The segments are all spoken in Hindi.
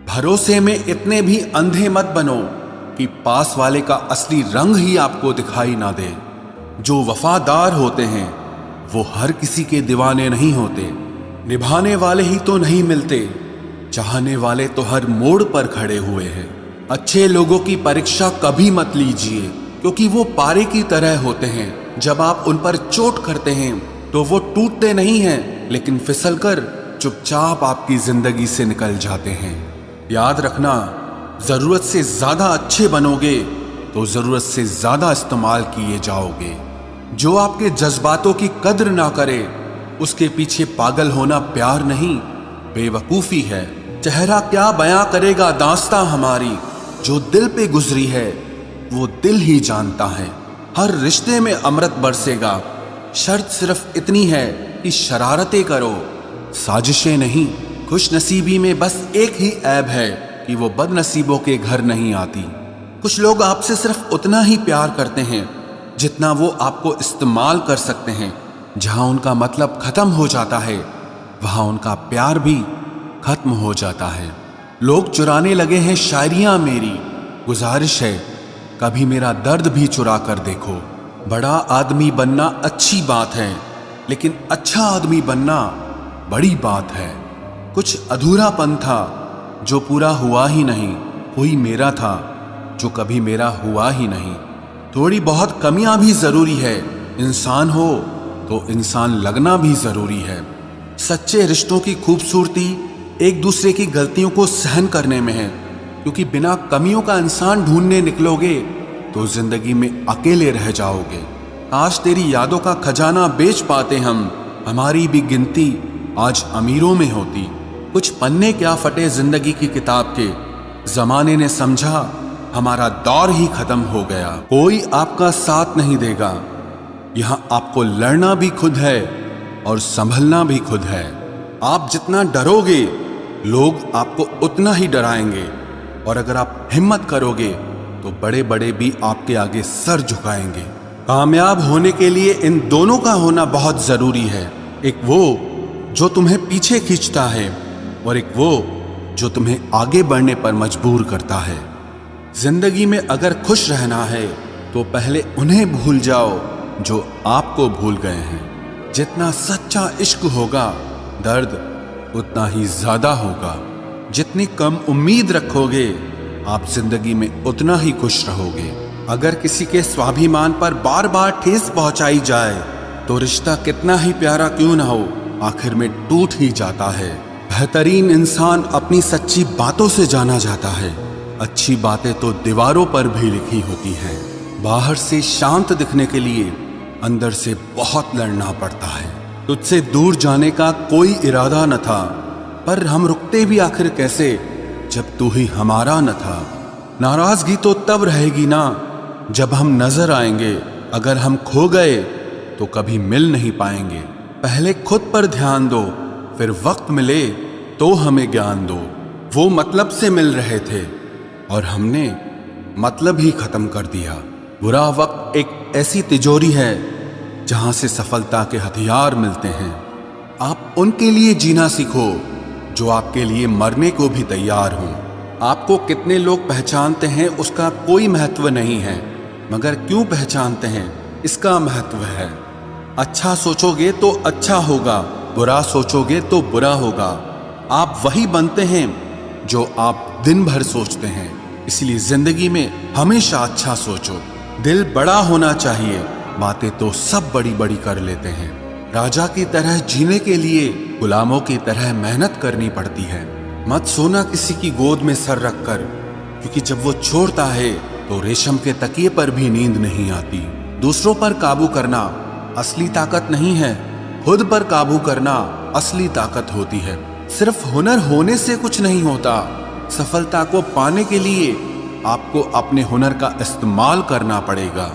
भरोसे में इतने भी अंधे मत बनो कि पास वाले का असली रंग ही आपको दिखाई ना दे। जो वफादार होते हैं वो हर किसी के दीवाने नहीं होते। निभाने वाले ही तो नहीं मिलते, चाहने वाले तो हर मोड़ पर खड़े हुए हैं। अच्छे लोगों की परीक्षा कभी मत लीजिए, क्योंकि वो पारे की तरह होते हैं। जब आप उन पर चोट करते हैं तो वो टूटते नहीं हैं, लेकिन फिसलकर चुपचाप आपकी जिंदगी से निकल जाते हैं। याद रखना, जरूरत से ज्यादा अच्छे बनोगे तो जरूरत से ज्यादा इस्तेमाल किए जाओगे। जो आपके जज्बातों की कद्र ना करे उसके पीछे पागल होना प्यार नहीं, बेवकूफी है। चेहरा क्या बयां करेगा दास्तां हमारी, जो दिल पे गुजरी है वो दिल ही जानता है। हर रिश्ते में अमृत बरसेगा, शर्त सिर्फ इतनी है कि शरारतें करो, साजिशें नहीं। खुश नसीबी में बस एक ही ऐब है कि वो बदनसीबों के घर नहीं आती। कुछ लोग आपसे सिर्फ उतना ही प्यार करते हैं जितना वो आपको इस्तेमाल कर सकते हैं। जहां उनका मतलब खत्म हो जाता है वहां उनका प्यार भी खत्म हो जाता है। लोग चुराने लगे हैं शायरियां मेरी, गुजारिश है कभी मेरा दर्द भी चुरा कर देखो। बड़ा आदमी बनना अच्छी बात है, लेकिन अच्छा आदमी बनना बड़ी बात है। कुछ अधूरापन था जो पूरा हुआ ही नहीं, कोई मेरा था जो कभी मेरा हुआ ही नहीं। थोड़ी बहुत कमियां भी जरूरी है, इंसान हो तो इंसान लगना भी जरूरी है। सच्चे रिश्तों की खूबसूरती एक दूसरे की गलतियों को सहन करने में है, क्योंकि बिना कमियों का इंसान ढूंढने निकलोगे तो जिंदगी में अकेले रह जाओगे। आज तेरी यादों का खजाना बेच पाते हम, हमारी भी गिनती आज अमीरों में होती। कुछ पन्ने क्या फटे जिंदगी की किताब के, जमाने ने समझा हमारा दौर ही खत्म हो गया। कोई आपका साथ नहीं देगा, यहां आपको लड़ना भी खुद है और संभलना भी खुद है। आप जितना डरोगे लोग आपको उतना ही डराएंगे, और अगर आप हिम्मत करोगे तो बड़े बड़े भी आपके आगे सर झुकाएंगे। कामयाब होने के लिए इन दोनों का होना बहुत जरूरी है। एक वो जो तुम्हें पीछे खींचता है और एक वो जो तुम्हें आगे बढ़ने पर मजबूर करता है। जिंदगी में अगर खुश रहना है तो पहले उन्हें भूल जाओ जो आपको भूल गए हैं। जितना सच्चा इश्क होगा दर्द उतना ही ज्यादा होगा। जितनी कम उम्मीद रखोगे आप जिंदगी में उतना ही खुश रहोगे। अगर किसी के स्वाभिमान पर बार बार ठेस पहुंचाई जाए तो रिश्ता कितना ही प्यारा क्यों ना हो, आखिर में टूट ही जाता है। बेहतरीन इंसान अपनी सच्ची बातों से जाना जाता है। अच्छी बातें तो दीवारों पर भी लिखी होती हैं। बाहर से शांत दिखने के लिए अंदर से बहुत लड़ना पड़ता है। तुझसे दूर जाने का कोई इरादा न था, पर हम रुकते भी आखिर कैसे जब तू ही हमारा न था। नाराजगी तो तब रहेगी ना जब हम नजर आएंगे, अगर हम खो गए तो कभी मिल नहीं पाएंगे। पहले खुद पर ध्यान दो, फिर वक्त मिले तो हमें ज्ञान दो। वो मतलब से मिल रहे थे और हमने मतलब ही खत्म कर दिया। बुरा वक्त एक ऐसी तिजोरी है जहां से सफलता के हथियार मिलते हैं। आप उनके लिए जीना सीखो जो आपके लिए मरने को भी तैयार हों। आपको कितने लोग पहचानते हैं उसका कोई महत्व नहीं है, मगर क्यों पहचानते हैं इसका महत्व है। अच्छा सोचोगे तो अच्छा होगा, बुरा सोचोगे तो बुरा होगा। आप वही बनते हैं जो आप दिन भर सोचते हैं, इसलिए जिंदगी में हमेशा अच्छा सोचो। दिल बड़ा होना चाहिए, बातें तो सब बड़ी बड़ी कर लेते हैं। राजा की तरह जीने के लिए गुलामों की तरह मेहनत करनी पड़ती है। मत सोना किसी की गोद में सर रखकर, क्योंकि जब वो छोड़ता है तो रेशम के तकिए पर भी नींद नहीं आती। दूसरों पर काबू करना असली ताकत नहीं है, खुद पर काबू करना असली ताकत होती है। सिर्फ हुनर होने से कुछ नहीं होता, सफलता को पाने के लिए आपको अपने हुनर का इस्तेमाल करना पड़ेगा।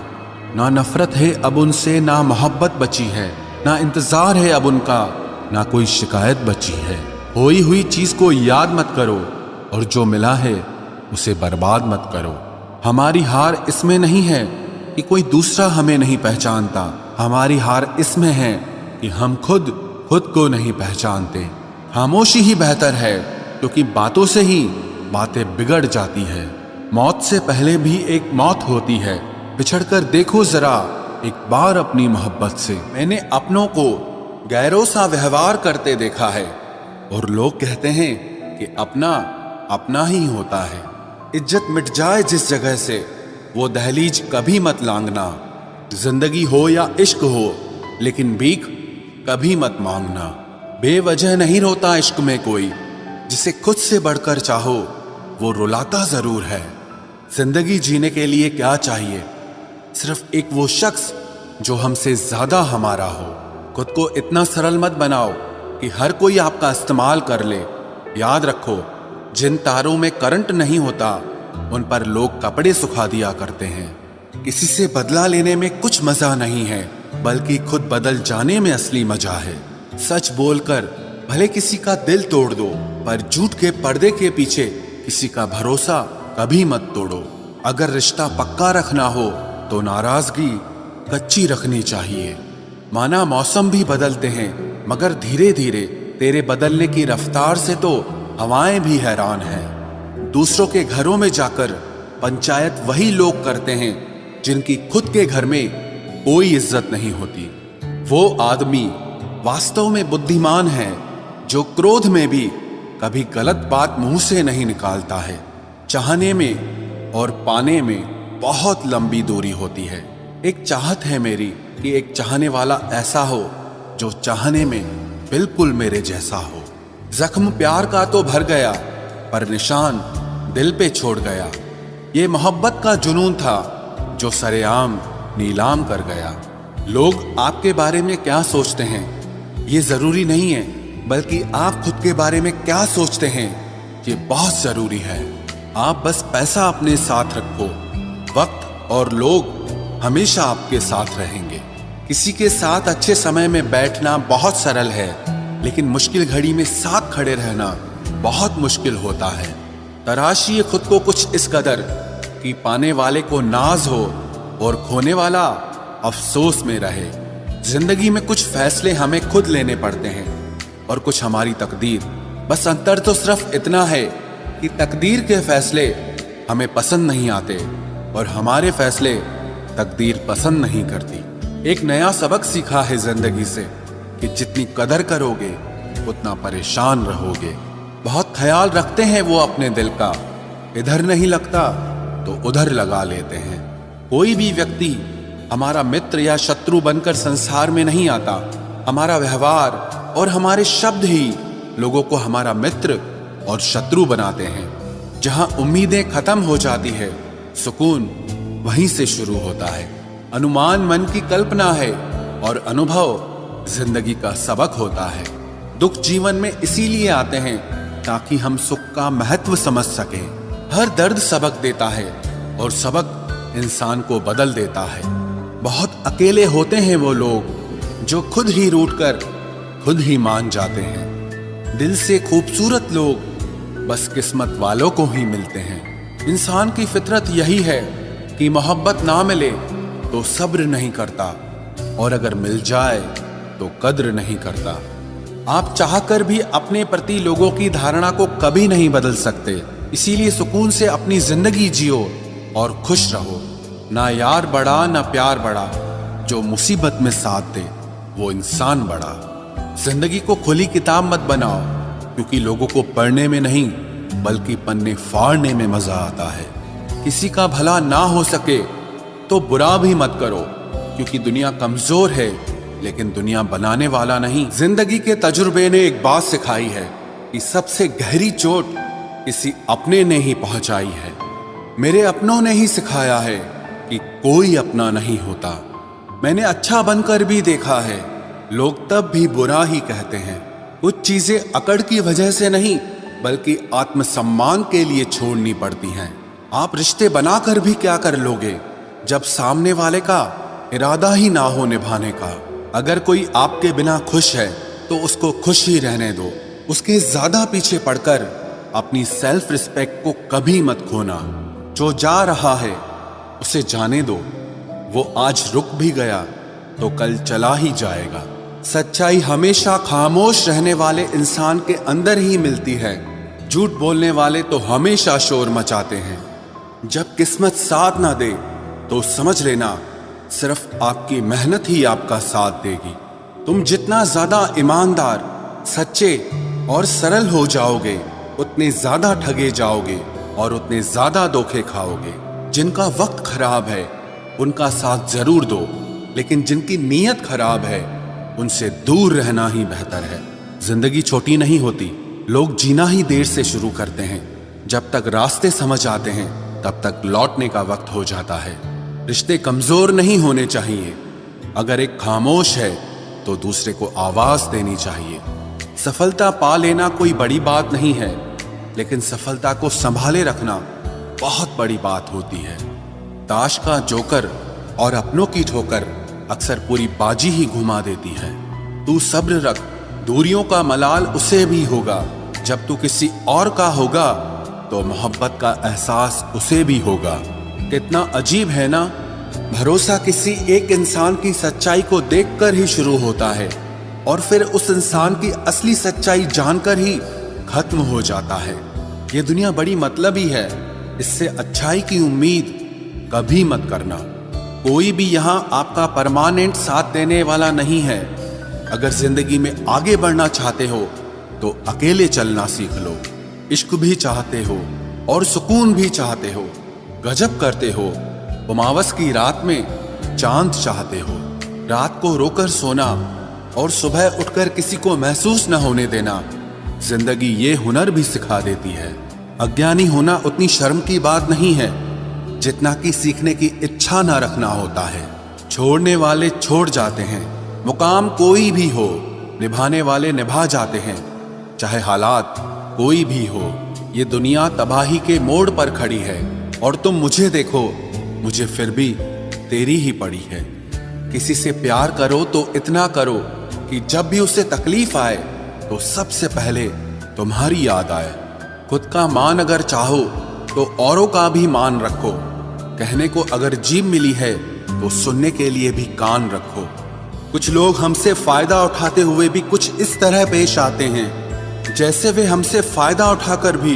ना नफरत है अब उनसे, ना मोहब्बत बची है, ना इंतजार है अब उनका, ना कोई शिकायत बची है। खोई हुई चीज को याद मत करो और जो मिला है उसे बर्बाद मत करो। हमारी हार इसमें नहीं है कि कोई दूसरा हमें नहीं पहचानता, हमारी हार इसमें है कि हम खुद को नहीं पहचानते। खामोशी ही बेहतर है, क्योंकि बातों से ही बातें बिगड़ जाती है। मौत से पहले भी एक मौत होती है। पिछड़कर देखो जरा एक बार अपनी मोहब्बत से। मैंने अपनों को गैरों सा व्यवहार करते देखा है और लोग कहते हैं कि अपना अपना ही होता है। इज्जत मिट जाए जिस जगह से वो दहलीज कभी मत लांघना। जिंदगी हो या इश्क हो लेकिन भीख कभी मत मांगना। बेवजह नहीं रोता इश्क में कोई, जिसे खुद से बढ़कर चाहो वो रुलाता जरूर है। जिंदगी जीने के लिए क्या चाहिए? सिर्फ एक वो शख्स जो हमसे ज्यादा हमारा हो। खुद को इतना सरल मत बनाओ कि हर कोई आपका इस्तेमाल कर ले। याद रखो, जिन तारों में करंट नहीं होता उन पर लोग कपड़े सुखा दिया करते हैं। किसी से बदला लेने में कुछ मजा नहीं है, बल्कि खुद बदल जाने में असली मजा है। सच बोलकर भले किसी का दिल तोड़ दो, पर झूठ के पर्दे के पीछे किसी का भरोसा कभी मत तोड़ो। अगर रिश्ता पक्का रखना हो तो नाराजगी कच्ची रखनी चाहिए। माना मौसम भी बदलते हैं, मगर धीरे धीरे तेरे बदलने की रफ्तार से तो हवाएं भी हैरान हैं। दूसरों के घरों में जाकर पंचायत वही लोग करते हैं जिनकी खुद के घर में कोई इज्जत नहीं होती। वो आदमी वास्तव में बुद्धिमान है जो क्रोध में भी कभी गलत बात मुंह से नहीं निकालता है। चाहने में और पाने में बहुत लंबी दूरी होती है। एक चाहत है मेरी कि एक चाहने वाला ऐसा हो जो चाहने में बिल्कुल मेरे जैसा हो। जख्म प्यार का तो भर गया, पर निशान दिल पे छोड़ गया। ये मोहब्बत का जुनून था जो सरेआम नीलाम कर गया। लोग आपके बारे में क्या सोचते हैं ये जरूरी नहीं है, बल्कि आप खुद के बारे में क्या सोचते हैं ये बहुत जरूरी है। आप बस पैसा अपने साथ रखो, वक्त और लोग हमेशा आपके साथ रहेंगे। किसी के साथ अच्छे समय में बैठना बहुत सरल है, लेकिन मुश्किल घड़ी में साथ खड़े रहना बहुत मुश्किल होता है। तराशिए खुद को कुछ इस कदर कि पाने वाले को नाज हो और खोने वाला अफसोस में रहे। जिंदगी में कुछ फैसले हमें खुद लेने पड़ते हैं और कुछ हमारी तकदीर। बस अंतर तो सिर्फ इतना है कि तकदीर के फैसले हमें पसंद नहीं आते और हमारे फैसले तकदीर पसंद नहीं करती। एक नया सबक सीखा है जिंदगी से कि जितनी कदर करोगे उतना परेशान रहोगे। बहुत ख्याल रखते हैं वो अपने दिल का, इधर नहीं लगता तो उधर लगा लेते हैं। कोई भी व्यक्ति हमारा मित्र या शत्रु बनकर संसार में नहीं आता। हमारा व्यवहार और हमारे शब्द ही लोगों को हमारा मित्र और शत्रु बनाते हैं। जहां उम्मीदें खत्म हो जाती है, सुकून वहीं से शुरू होता है। अनुमान मन की कल्पना है और अनुभव जिंदगी का सबक होता है। दुख जीवन में इसीलिए आते हैं ताकि हम सुख का महत्व समझ सकें। हर दर्द सबक देता है और सबक इंसान को बदल देता है। बहुत अकेले होते हैं वो लोग जो खुद ही रूठकर खुद ही मान जाते हैं। दिल से खूबसूरत लोग बस किस्मत वालों को ही मिलते हैं। इंसान की फितरत यही है कि मोहब्बत ना मिले तो सब्र नहीं करता, और अगर मिल जाए तो कद्र नहीं करता। आप चाहकर भी अपने प्रति लोगों की धारणा को कभी नहीं बदल सकते। इसीलिए सुकून से अपनी जिंदगी जियो और खुश रहो। ना यार बड़ा ना प्यार बड़ा, जो मुसीबत में साथ दे वो इंसान बड़ा। जिंदगी को खुली किताब मत बनाओ, क्योंकि लोगों को पढ़ने में नहीं बल्कि पन्ने फाड़ने में मजा आता है। किसी का भला ना हो सके तो बुरा भी मत करो, क्योंकि दुनिया कमजोर है लेकिन दुनिया बनाने वाला नहीं। जिंदगी के तजुर्बे ने एक बात सिखाई है कि सबसे गहरी चोट किसी अपने ने ही पहुंचाई है। मेरे अपनों ने ही सिखाया है कि कोई अपना नहीं होता। मैंने अच्छा बनकर भी देखा है, लोग तब भी बुरा ही कहते हैं। कुछ चीजें अकड़ की वजह से नहीं बल्कि आत्मसम्मान के लिए छोड़नी पड़ती हैं। आप रिश्ते बनाकर भी क्या कर लोगे जब सामने वाले का इरादा ही ना हो निभाने का। अगर कोई आपके बिना खुश है तो उसको खुश ही रहने दो। उसके ज्यादा पीछे पड़कर अपनी सेल्फ रिस्पेक्ट को कभी मत खोना। जो जा रहा है उसे जाने दो, वो आज रुक भी गया तो कल चला ही जाएगा। सच्चाई हमेशा खामोश रहने वाले इंसान के अंदर ही मिलती है। झूठ बोलने वाले तो हमेशा शोर मचाते हैं। जब किस्मत साथ ना दे तो समझ लेना सिर्फ आपकी मेहनत ही आपका साथ देगी। तुम जितना ज्यादा ईमानदार, सच्चे और सरल हो जाओगे, उतने ज्यादा ठगे जाओगे और उतने ज्यादा धोखे खाओगे। जिनका वक्त खराब है उनका साथ जरूर दो, लेकिन जिनकी नीयत खराब है उनसे दूर रहना ही बेहतर है। जिंदगी छोटी नहीं होती, लोग जीना ही देर से शुरू करते हैं। जब तक रास्ते समझ आते हैं तब तक लौटने का वक्त हो जाता है। रिश्ते कमजोर नहीं होने चाहिए। अगर एक खामोश है तो दूसरे को आवाज देनी चाहिए। सफलता पा लेना कोई बड़ी बात नहीं है, लेकिन सफलता को संभाले रखना बहुत बड़ी बात होती है। ताश का जोकर और अपनों की ठोकर अक्सर पूरी बाजी ही घुमा देती है। तू सब्र रख, दूरियों का मलाल उसे भी होगा। जब तू किसी और का होगा तो मोहब्बत का एहसास उसे भी होगा। कितना अजीब है ना, भरोसा किसी एक इंसान की सच्चाई को देखकर ही शुरू होता है और फिर उस इंसान की असली सच्चाई जानकर ही खत्म हो जाता है। ये दुनिया बड़ी मतलबी है, इससे अच्छाई की उम्मीद कभी मत करना। कोई भी यहाँ आपका परमानेंट साथ देने वाला नहीं है। अगर जिंदगी में आगे बढ़ना चाहते हो तो अकेले चलना सीख लो। इश्क भी चाहते हो और सुकून भी चाहते हो, गजब करते हो। उमावस की रात में चांद चाहते हो। रात को रोकर सोना और सुबह उठकर किसी को महसूस न होने देना, जिंदगी ये हुनर भी सिखा देती है। अज्ञानी होना उतनी शर्म की बात नहीं है जितना कि सीखने की इच्छा न रखना होता है। छोड़ने वाले छोड़ जाते हैं, मुकाम कोई भी हो, निभाने वाले निभा जाते हैं, चाहे हालात कोई भी हो। ये दुनिया तबाही के मोड़ पर खड़ी है और तुम मुझे देखो, मुझे फिर भी तेरी ही पड़ी है। किसी से प्यार करो तो इतना करो कि जब भी उसे तकलीफ आए तो सबसे पहले तुम्हारी याद आए। खुद का मान अगर चाहो तो औरों का भी मान रखो। कहने को अगर जीभ मिली है तो सुनने के लिए भी कान रखो। कुछ लोग हमसे फायदा उठाते हुए भी कुछ इस तरह पेश आते हैं जैसे वे हमसे फायदा उठाकर भी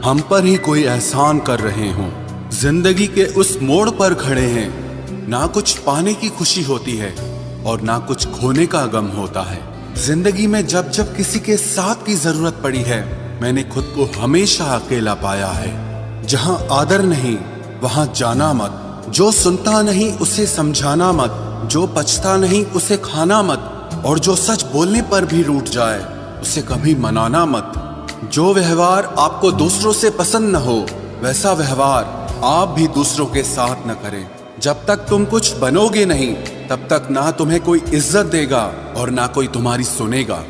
हम पर ही कोई एहसान कर रहे हों। जिंदगी के उस मोड़ पर खड़े हैं, ना कुछ पाने की खुशी होती है और ना कुछ खोने का गम होता है। जिंदगी में जब जब किसी के साथ की जरूरत पड़ी है, मैंने खुद को हमेशा अकेला पाया है। जहां आदर नहीं वहां जाना मत, जो सुनता नहीं उसे समझाना मत, जो पछता नहीं उसे खाना मत, और जो सच बोलने पर भी रूठ जाए उसे कभी मनाना मत। जो व्यवहार आपको दूसरों से पसंद न हो वैसा व्यवहार आप भी दूसरों के साथ न करें। जब तक तुम कुछ बनोगे नहीं तब तक ना तुम्हें कोई इज्जत देगा और ना कोई तुम्हारी सुनेगा।